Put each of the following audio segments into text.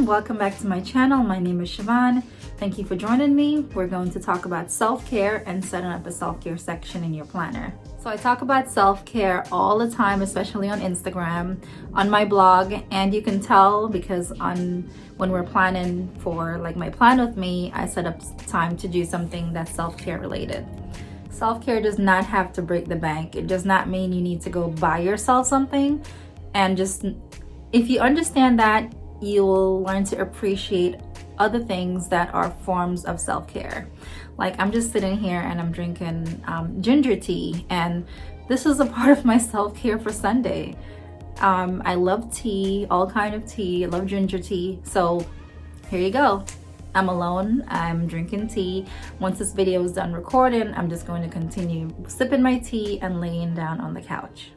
everyone, welcome back to my channel. My name is Siobhan. Thank you for joining me. We're going to talk about self-care and setting up a self-care section in your planner. So I talk about self-care all the time, especially on Instagram, on my blog, and you can tell because when we're planning for like my plan with me, I set up time to do something that's self-care related. Self-care does not have to break the bank. It does not mean you need to go buy yourself something, and just if you understand that, you will learn to appreciate other things that are forms of self-care. Like I'm just sitting here and I'm drinking ginger tea, and this is a part of my self-care for Sunday. I love tea, all kind of tea. I love ginger tea. So here you go. I'm alone, I'm drinking tea. Once this video is done recording, I'm just going to continue sipping my tea and laying down on the couch.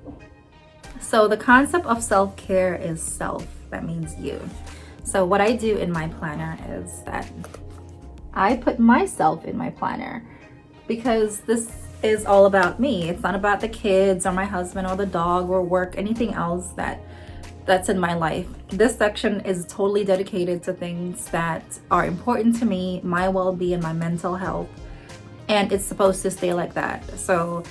So the concept of self-care is self. That means you. So what I do in my planner is that I put myself in my planner because this is all about me. It's not about the kids or my husband or the dog or work, anything else that's in my life. This section is totally dedicated to things that are important to me, my well-being, my mental health, and it's supposed to stay like that. So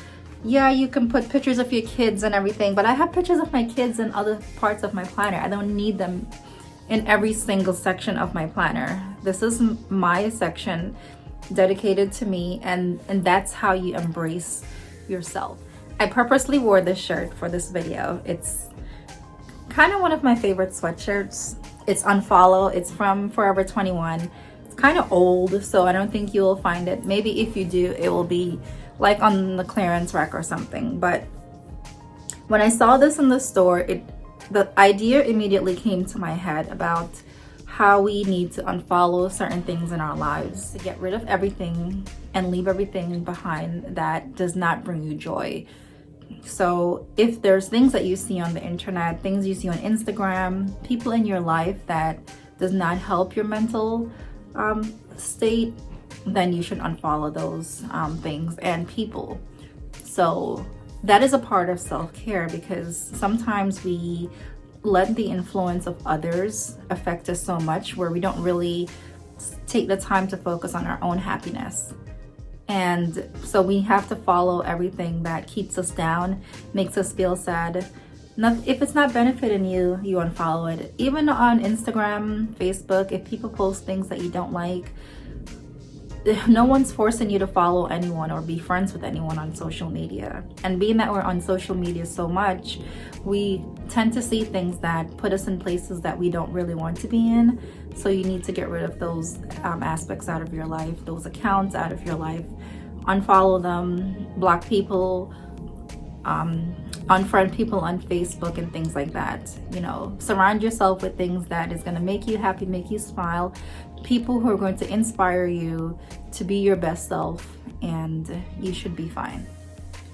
yeah, you can put pictures of your kids and everything, but I have pictures of my kids in other parts of my planner. I don't need them in every single section of my planner. This is my section dedicated to me, and that's how you embrace yourself. I purposely wore this shirt for this video. It's kind of one of my favorite sweatshirts. It's Unfollow. It's from Forever 21. It's kind of old, so I don't think you will find it. Maybe if you do, it will be like on the clearance rack or something. But when I saw this in the store, the idea immediately came to my head about how we need to unfollow certain things in our lives, to get rid of everything and leave everything behind that does not bring you joy. So if there's things that you see on the internet, things you see on Instagram, people in your life that does not help your mental state, then you should unfollow those things and people. So that is a part of self-care, because sometimes we let the influence of others affect us so much where we don't really take the time to focus on our own happiness. And so we have to follow everything that keeps us down, makes us feel sad. If it's not benefiting you, you unfollow it. Even on Instagram, Facebook, if people post things that you don't like, no one's forcing you to follow anyone or be friends with anyone on social media. And being that we're on social media so much, we tend to see things that put us in places that we don't really want to be in. So you need to get rid of those aspects out of your life, those accounts out of your life. Unfollow them, block people, unfriend people on Facebook and things like that. You know, surround yourself with things that is going to make you happy, make you smile, people who are going to inspire you to be your best self, and you should be fine.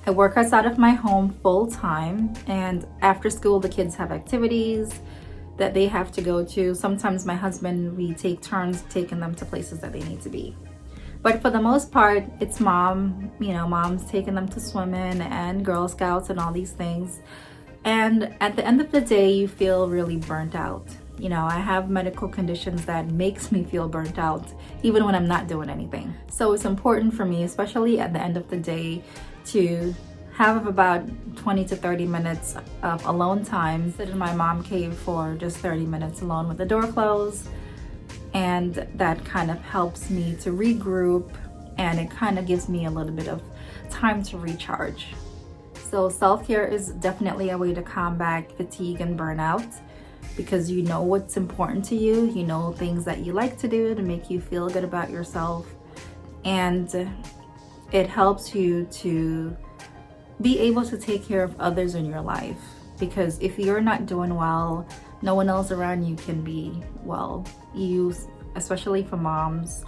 I work outside of my home full time, and after school the kids have activities that they have to go to. Sometimes my husband, we take turns taking them to places that they need to be. But for the most part, it's mom's taking them to swimming and Girl Scouts and all these things. And at the end of the day, you feel really burnt out. You know, I have medical conditions that makes me feel burnt out even when I'm not doing anything. So it's important for me, especially at the end of the day, to have about 20 to 30 minutes of alone time. Sit in my mom cave for just 30 minutes alone with the door closed. And that kind of helps me to regroup, and it kind of gives me a little bit of time to recharge. So self-care is definitely a way to combat fatigue and burnout, because you know what's important to you, you know things that you like to do to make you feel good about yourself, and it helps you to be able to take care of others in your life, because if you're not doing well, no one else around you can be well. You, especially for moms,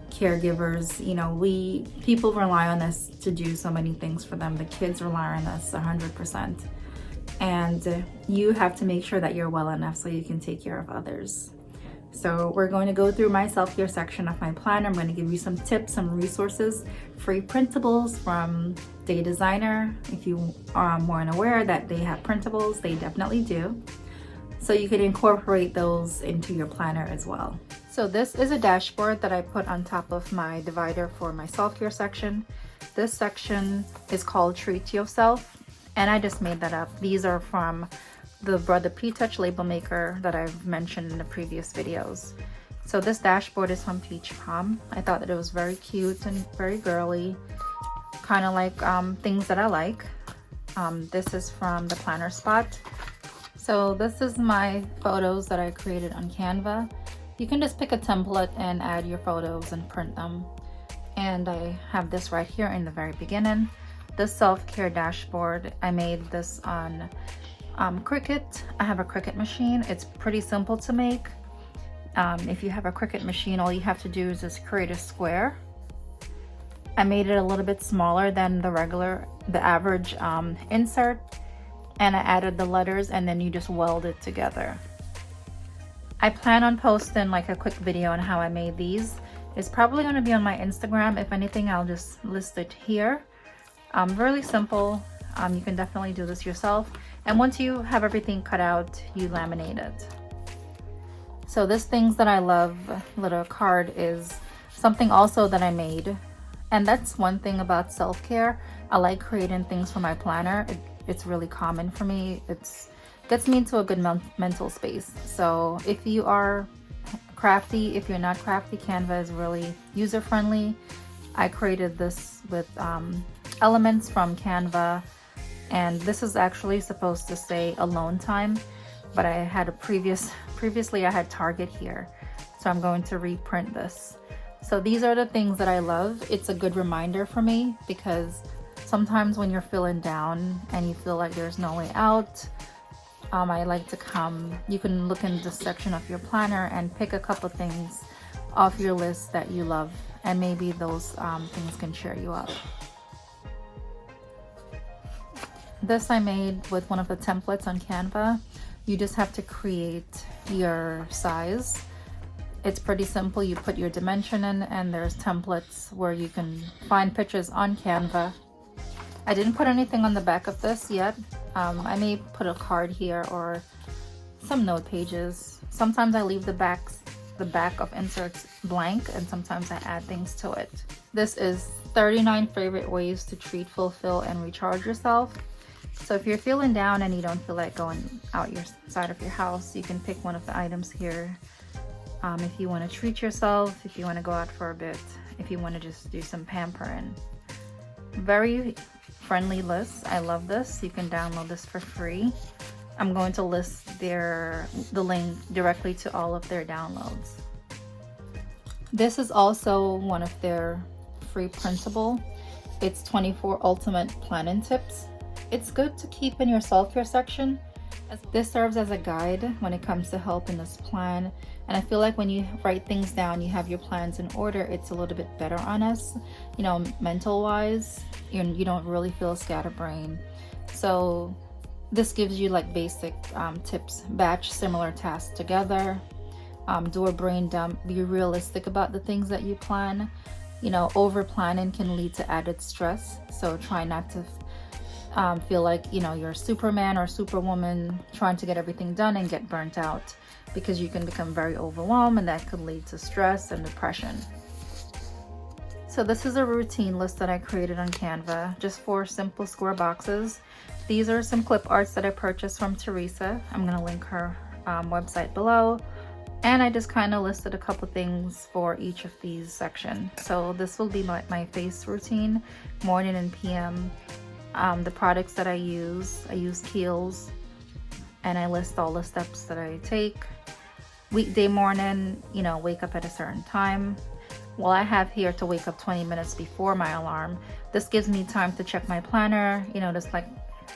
caregivers, you know, people rely on us to do so many things for them. The kids rely on us 100%. And you have to make sure that you're well enough so you can take care of others. So we're going to go through my self-care section of my plan. I'm going to give you some tips, some resources, free printables from Day Designer. If you weren't aware that they have printables, they definitely do. so you can incorporate those into your planner as well. So this is a dashboard that I put on top of my divider for my self-care section. This section is called Treat Yourself, and I just made that up. These are from the Brother P-Touch label maker that I've mentioned in the previous videos. So this dashboard is from Peach Palm. I thought that it was very cute and very girly, kind of like things that I like. This is from the Planner Spot. So this is my photos that I created on Canva. You can just pick a template and add your photos and print them. And I have this right here in the very beginning. This self-care dashboard, I made this on Cricut. I have a Cricut machine. It's pretty simple to make. If you have a Cricut machine, all you have to do is just create a square. I made it a little bit smaller than the average insert, and I added the letters, and then you just weld it together. I plan on posting like a quick video on how I made these. It's probably going to be on my Instagram. If anything, I'll just list it here. Really simple. You can definitely do this yourself. And once you have everything cut out, you laminate it. So this Things That I Love little card is something also that I made. And that's one thing about self-care. I like creating things for my planner. It's really common for me. It gets me into a good mental space. So if you are crafty, if you're not crafty, Canva is really user-friendly. I created this with elements from Canva. And this is actually supposed to say alone time, but I had previously I had Target here. So I'm going to reprint this. So these are the things that I love. It's a good reminder for me because sometimes when you're feeling down and you feel like there's no way out, I like to you can look in this section of your planner and pick a couple things off your list that you love, and maybe those things can cheer you up. This I made with one of the templates on Canva. You just have to create your size. It's pretty simple. You put your dimension in, and there's templates where you can find pictures on Canva. I didn't put anything on the back of this yet. I may put a card here or some note pages. Sometimes I leave the back of inserts blank, and sometimes I add things to it. This is 39 favorite ways to treat, fulfill, and recharge yourself. So if you're feeling down and you don't feel like going out your side of your house, you can pick one of the items here. If you want to treat yourself, if you want to go out for a bit, if you want to just do some pampering. Very friendly list. I love this. You can download this for free. I'm going to list the link directly to all of their downloads. This is also one of their free printable. It's 24 ultimate planning tips. It's good to keep in your self-care section. This serves as a guide when it comes to helping us plan. And I feel like when you write things down, you have your plans in order, it's a little bit better on us, you know, mental wise. You don't really feel scatterbrained. So this gives you like basic tips. Batch similar tasks together. Do a brain dump. Be realistic about the things that you plan. You know, over planning can lead to added stress. So try not to feel like, you know, you're Superman or Superwoman trying to get everything done and get burnt out, because you can become very overwhelmed, and that could lead to stress and depression. So this is a routine list that I created on Canva, just 4 simple square boxes. These are some clip arts that I purchased from Teresa. I'm going to link her website below. And I just kind of listed a couple things for each of these sections. So this will be my face routine, morning and PM. The products that I use Kiehl's, and I list all the steps that I take. Weekday morning, you know, wake up at a certain time. Well, I have here to wake up 20 minutes before my alarm. This gives me time to check my planner, you know, just like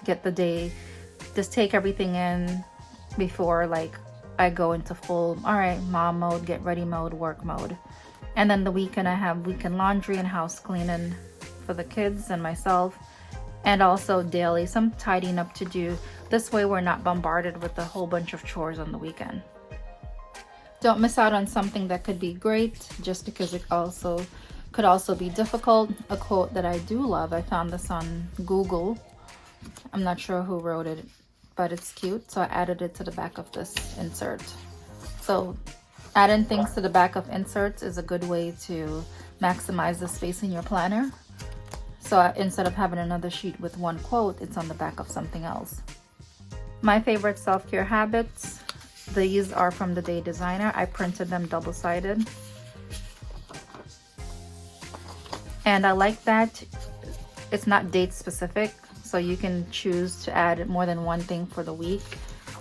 get the day, just take everything in before like I go into full, all right, mom mode, get ready mode, work mode. And then the weekend I have weekend laundry and house cleaning for the kids and myself. And also daily, some tidying up to do. This way we're not bombarded with a whole bunch of chores on the weekend. Don't miss out on something that could be great just because it could also be difficult. A quote that I do love, I found this on Google. I'm not sure who wrote it. but it's cute, so I added it to the back of this insert. So adding things to the back of inserts is a good way to maximize the space in your planner. So instead of having another sheet with one quote, it's on the back of something else. My favorite self-care habits, these are from the Day Designer. I printed them double-sided. And I like that it's not date specific, so you can choose to add more than one thing for the week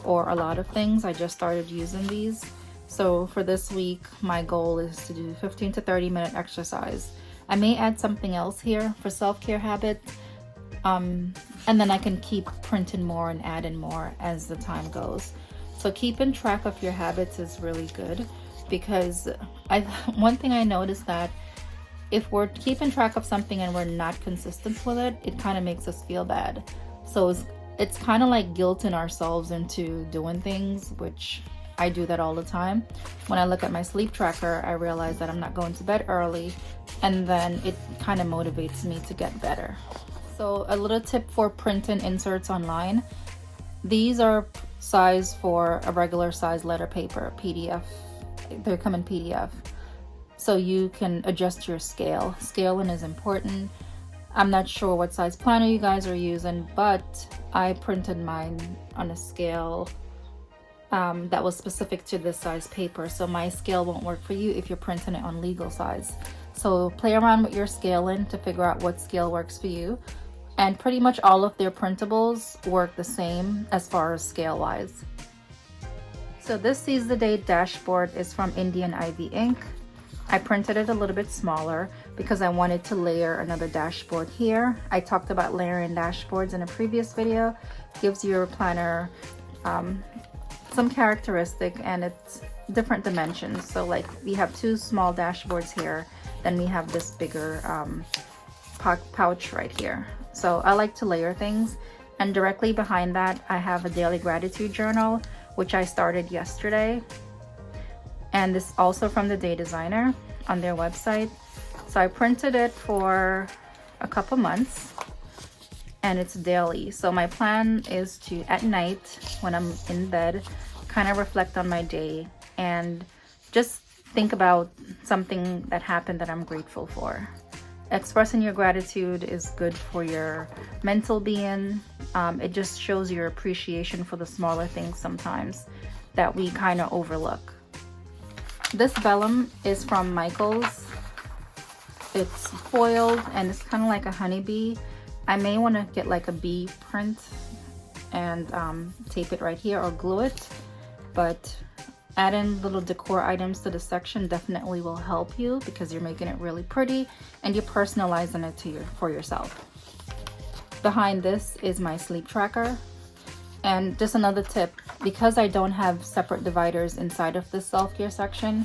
or a lot of things. I just started using these. So for this week, my goal is to do 15 to 30 minute exercise. I may add something else here for self-care habits, and then I can keep printing more and adding more as the time goes. So keeping track of your habits is really good, because one thing I noticed that if we're keeping track of something and we're not consistent with it, it kind of makes us feel bad. So it's kind of like guilting ourselves into doing things, which I do that all the time. When I look at my sleep tracker, I realize that I'm not going to bed early, and then it kind of motivates me to get better. So a little tip for printing inserts online. These are size for a regular size letter paper, PDF. They come in PDF. So you can adjust your scale. Scaling is important. I'm not sure what size planner you guys are using, but I printed mine on a scale that was specific to this size paper. So my scale won't work for you if you're printing it on legal size. So play around with your scaling to figure out what scale works for you. And pretty much all of their printables work the same as far as scale wise. So this Seize the Day dashboard is from Indian Ivy Ink. I printed it a little bit smaller because I wanted to layer another dashboard here. I talked about layering dashboards in a previous video. Gives your planner some characteristic, and it's different dimensions. So like we have two small dashboards here, then we have this bigger pouch right here. So I like to layer things, and directly behind that I have a daily gratitude journal, which I started yesterday. And this also from the Day Designer on their website. So I printed it for a couple months, and it's daily. So my plan is to, at night when I'm in bed, kind of reflect on my day and just think about something that happened that I'm grateful for. Expressing your gratitude is good for your mental being. It just shows your appreciation for the smaller things sometimes that we kind of overlook. This vellum is from Michaels. It's foiled and it's kind of like a honeybee. I may want to get like a bee print and tape it right here or glue it, but adding little decor items to the section definitely will help you because you're making it really pretty and you're personalizing it for yourself. Behind this is my sleep tracker. And just another tip, because I don't have separate dividers inside of this self-care section,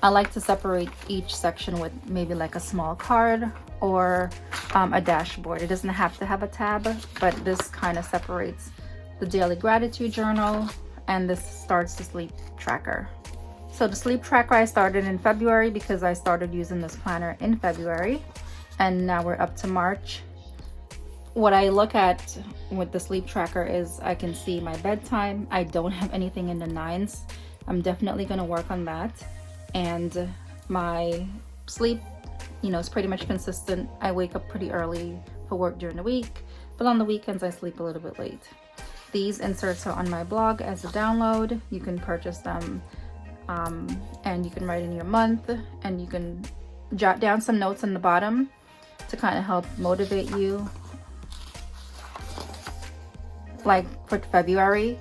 I like to separate each section with maybe like a small card or a dashboard. It doesn't have to have a tab, but this kind of separates the daily gratitude journal, and this starts the sleep tracker. So the sleep tracker I started in February because I started using this planner in February, and now we're up to March. What I look at with the sleep tracker is I can see my bedtime. I don't have anything in the 9s. I'm definitely going to work on that. And my sleep, is pretty much consistent. I wake up pretty early for work during the week, but on the weekends I sleep a little bit late. These inserts are on my blog as a download. You can purchase them and you can write in your month, and you can jot down some notes on the bottom to kind of help motivate you. Like for February,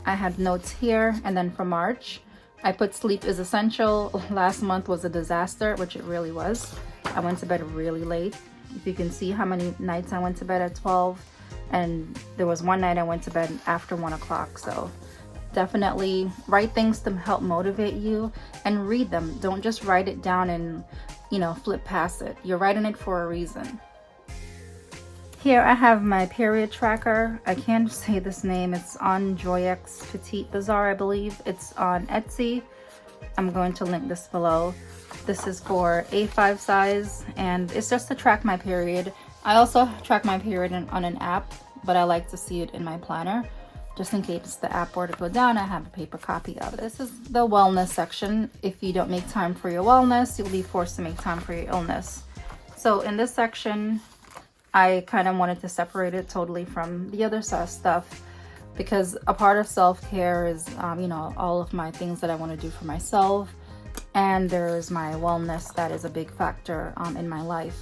I had notes here, and then for March, I put sleep is essential. Last month was a disaster, which it really was. I went to bed really late. If you can see how many nights I went to bed at 12, and there was one night I went to bed after 1 o'clock. So definitely write things to help motivate you and read them. Don't just write it down and, flip past it. You're writing it for a reason. Here I have my period tracker. I can't say this name. It's on Joyex Petite Bazaar, I believe. It's on Etsy. I'm going to link this below. This is for A5 size, and it's just to track my period. I also track my period on an app, but I like to see it in my planner. just in case the app were to go down, I have a paper copy of it. This is the wellness section. If you don't make time for your wellness, you'll be forced to make time for your illness. So in this section, I kind of wanted to separate it totally from the other stuff, because a part of self-care is, you know, all of my things that I want to do for myself. And there's my wellness that is a big factor in my life.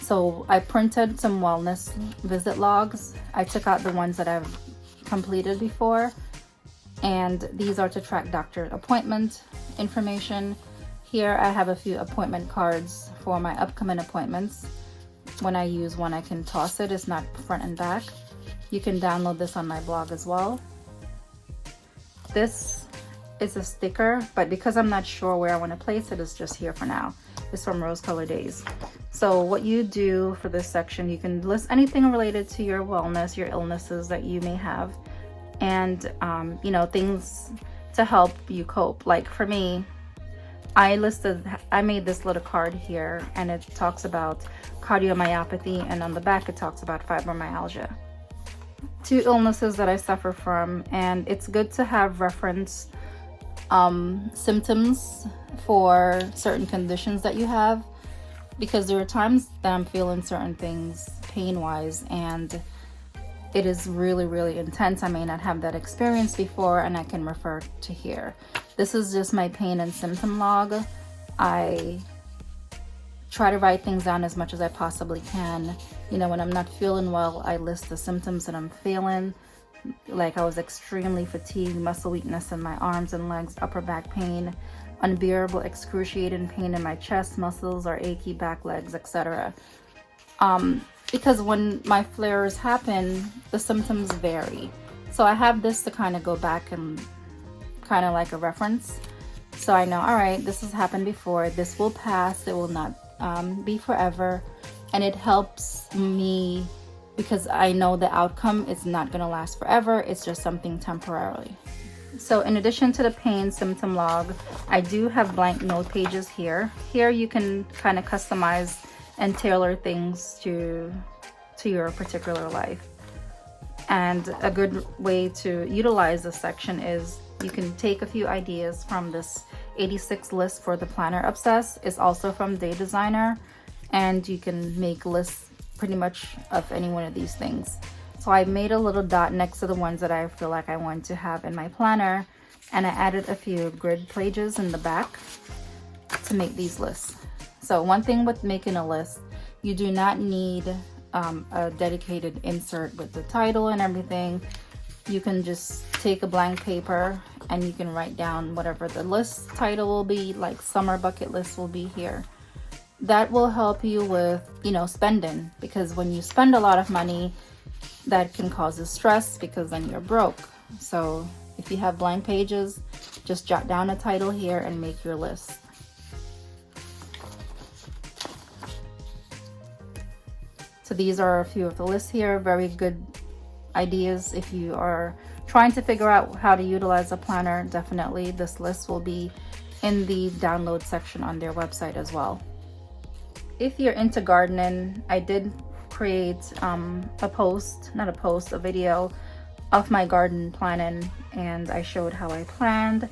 So I printed some wellness visit logs. I took out the ones that I've completed before, and these are to track doctor appointment information. Here I have a few appointment cards for my upcoming appointments. When I use one, I can toss it. It's not front and back. You can download this on my blog as well. This is a sticker, but because I'm not sure where I want to place it, it's just here for now. It's from Rose Color Days. So what you do for this section, you can list anything related to your wellness, your illnesses that you may have, and you know, things to help you cope. Like for me, I made this little card here, and it talks about cardiomyopathy, and on the back it talks about fibromyalgia. 2 illnesses that I suffer from, and it's good to have reference symptoms for certain conditions that you have, because there are times that I'm feeling certain things pain-wise, and it is really, really intense. I may not have that experience before, and I can refer to here. This is just my pain and symptom log. I try to write things down as much as I possibly can. You know, when I'm not feeling well, I list the symptoms that I'm feeling. Like I was extremely fatigued, muscle weakness in my arms and legs, upper back pain, unbearable excruciating pain in my chest, muscles are achy, back, legs, etc. Because when my flares happen, the symptoms vary. So I have this to kind of go back and kind of like a reference. So I know, all right, this has happened before, this will pass, it will not be forever. And it helps me because I know the outcome is not going to last forever. It's just something temporarily. So in addition to the pain symptom log, I do have blank note pages here. Here you can kind of customize and tailor things to your particular life. And a good way to utilize this section is you can take a few ideas from this 86 list for the planner Obsess. It's also from Day Designer, and you can make lists pretty much of any one of these things. So I made a little dot next to the ones that I feel like I want to have in my planner, and I added a few grid pages in the back to make these lists. So one thing with making a list, you do not need a dedicated insert with the title and everything. You can just take a blank paper and you can write down whatever the list title will be, like summer bucket list will be here. That will help you with, you know, spending, because when you spend a lot of money, that can cause stress because then you're broke. So if you have blank pages, just jot down a title here and make your list. So these are a few of the lists here. Very good ideas if you are trying to figure out how to utilize a planner. Definitely this list will be in the download section on their website as well. If you're into gardening, I did create a video of my garden planning, and I showed how I planned.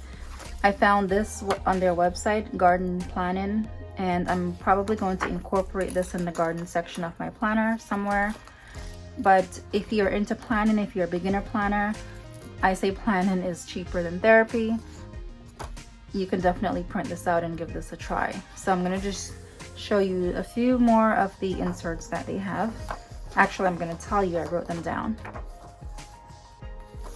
I found this on their website, garden planning, and I'm probably going to incorporate this in the garden section of my planner somewhere. But if you're into planning, if you're a beginner planner, I say planning is cheaper than therapy. You can definitely print this out and give this a try. So I'm gonna just show you a few more of the inserts that they have. Actually, I'm gonna tell you, I wrote them down.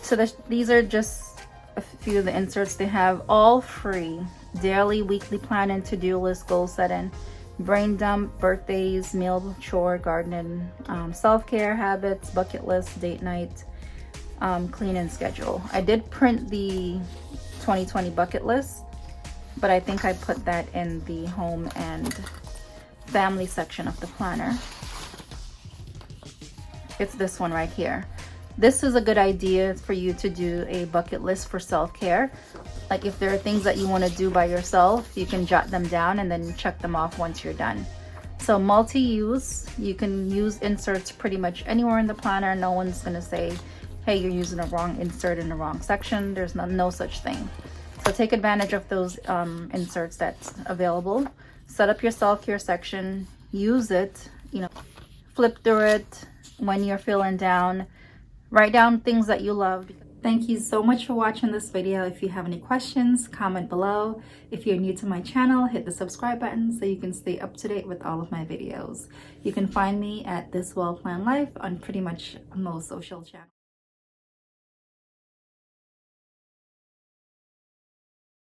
So these are just a few of the inserts they have, all free. Daily, weekly planning, to-do list, goal setting, brain dump, birthdays, meal, chore, gardening, self-care habits, bucket list, date night, cleaning schedule. I did print the 2020 bucket list, but I think I put that in the home and family section of the planner. It's this one right here. This is a good idea for you to do a bucket list for self-care. Like if there are things that you want to do by yourself, you can jot them down and then check them off once you're done. So multi-use, you can use inserts pretty much anywhere in the planner. No one's going to say hey, you're using a wrong insert in the wrong section. There's no such thing. So take advantage of those inserts that's available. Set up your self-care section, use it, flip through it when you're feeling down. Write down things that you love. Thank you so much for watching this video. If you have any questions, comment below. If you're new to my channel, hit the subscribe button so you can stay up to date with all of my videos. You can find me at This Well Planned Life on pretty much most social channels.